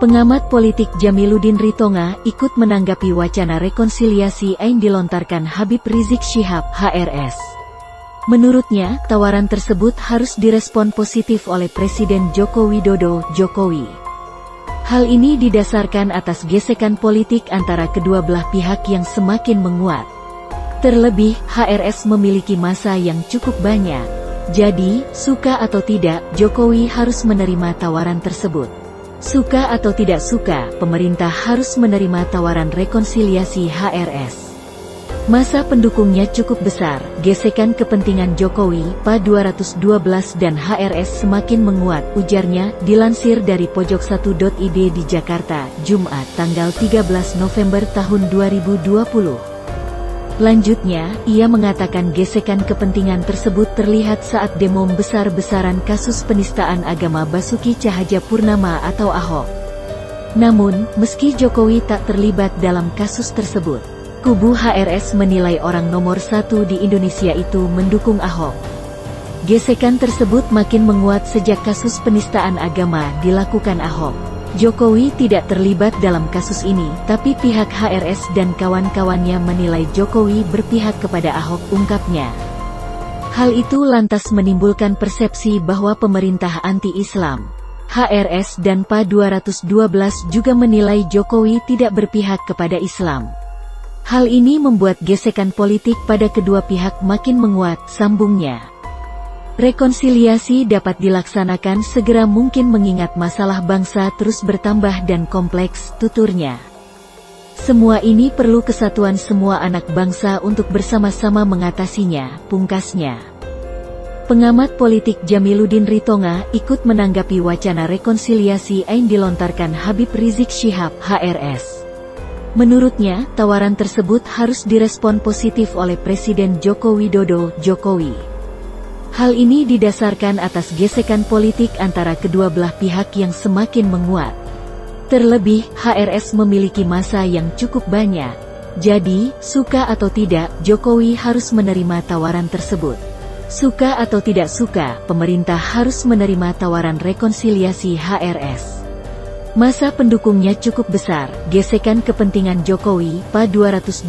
Pengamat politik Jamiluddin Ritonga ikut menanggapi wacana rekonsiliasi yang dilontarkan Habib Rizik Syihab, HRS. Menurutnya, tawaran tersebut harus direspon positif oleh Presiden Joko Widodo, Jokowi. Hal ini didasarkan atas gesekan politik antara kedua belah pihak yang semakin menguat. Terlebih, HRS memiliki massa yang cukup banyak. Jadi, suka atau tidak, Jokowi harus menerima tawaran tersebut. Suka atau tidak suka, pemerintah harus menerima tawaran rekonsiliasi HRS. Massa pendukungnya cukup besar, gesekan kepentingan Jokowi, PA 212 dan HRS semakin menguat, ujarnya, dilansir dari pojok1.id di Jakarta, Jumat, tanggal 13 November tahun 2020. Lanjutnya, ia mengatakan gesekan kepentingan tersebut terlihat saat demo besar-besaran kasus penistaan agama Basuki Cahayapurnama atau Ahok. Namun, meski Jokowi tak terlibat dalam kasus tersebut, kubu HRS menilai orang nomor 1 di Indonesia itu mendukung Ahok. Gesekan tersebut makin menguat sejak kasus penistaan agama dilakukan Ahok. Jokowi tidak terlibat dalam kasus ini, tapi pihak HRS dan kawan-kawannya menilai Jokowi berpihak kepada Ahok, ungkapnya. Hal itu lantas menimbulkan persepsi bahwa pemerintah anti-Islam, HRS dan PA 212 juga menilai Jokowi tidak berpihak kepada Islam. Hal ini membuat gesekan politik pada kedua pihak makin menguat, sambungnya. Rekonsiliasi dapat dilaksanakan segera mungkin mengingat masalah bangsa terus bertambah dan kompleks, tuturnya. Semua ini perlu kesatuan semua anak bangsa untuk bersama-sama mengatasinya, pungkasnya. Pengamat politik Jamiluddin Ritonga ikut menanggapi wacana rekonsiliasi yang dilontarkan Habib Rizik Syihab, HRS. Menurutnya, tawaran tersebut harus direspon positif oleh Presiden Joko Widodo, Jokowi. Hal ini didasarkan atas gesekan politik antara kedua belah pihak yang semakin menguat. Terlebih, HRS memiliki massa yang cukup banyak. Jadi, suka atau tidak, Jokowi harus menerima tawaran tersebut. Suka atau tidak suka, pemerintah harus menerima tawaran rekonsiliasi HRS. Massa pendukungnya cukup besar, gesekan kepentingan Jokowi, PA 212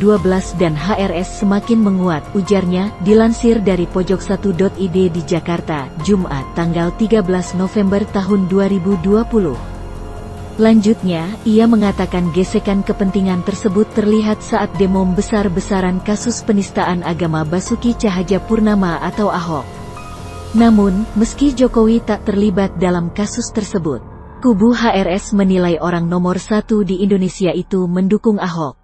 dan HRS semakin menguat, ujarnya, dilansir dari pojok1.id di Jakarta, Jumat, tanggal 13 November tahun 2020. Lanjutnya, ia mengatakan gesekan kepentingan tersebut terlihat saat demo besar-besaran kasus penistaan agama Basuki Cahayapurnama atau Ahok. Namun, meski Jokowi tak terlibat dalam kasus tersebut, kubu HRS menilai orang nomor 1 di Indonesia itu mendukung Ahok.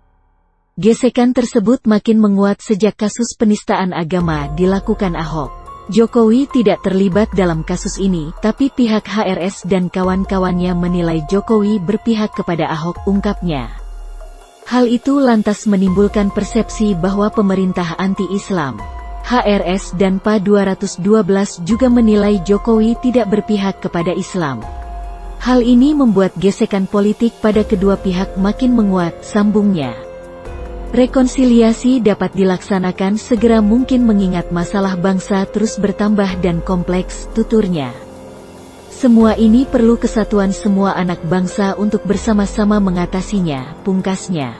Gesekan tersebut makin menguat sejak kasus penistaan agama dilakukan Ahok. Jokowi tidak terlibat dalam kasus ini, tapi pihak HRS dan kawan-kawannya menilai Jokowi berpihak kepada Ahok, ungkapnya. Hal itu lantas menimbulkan persepsi bahwa pemerintah anti-Islam, HRS dan PA 212 juga menilai Jokowi tidak berpihak kepada Islam. Hal ini membuat gesekan politik pada kedua pihak makin menguat, sambungnya. Rekonsiliasi dapat dilaksanakan segera mungkin mengingat masalah bangsa terus bertambah dan kompleks, tuturnya. Semua ini perlu kesatuan semua anak bangsa untuk bersama-sama mengatasinya, pungkasnya.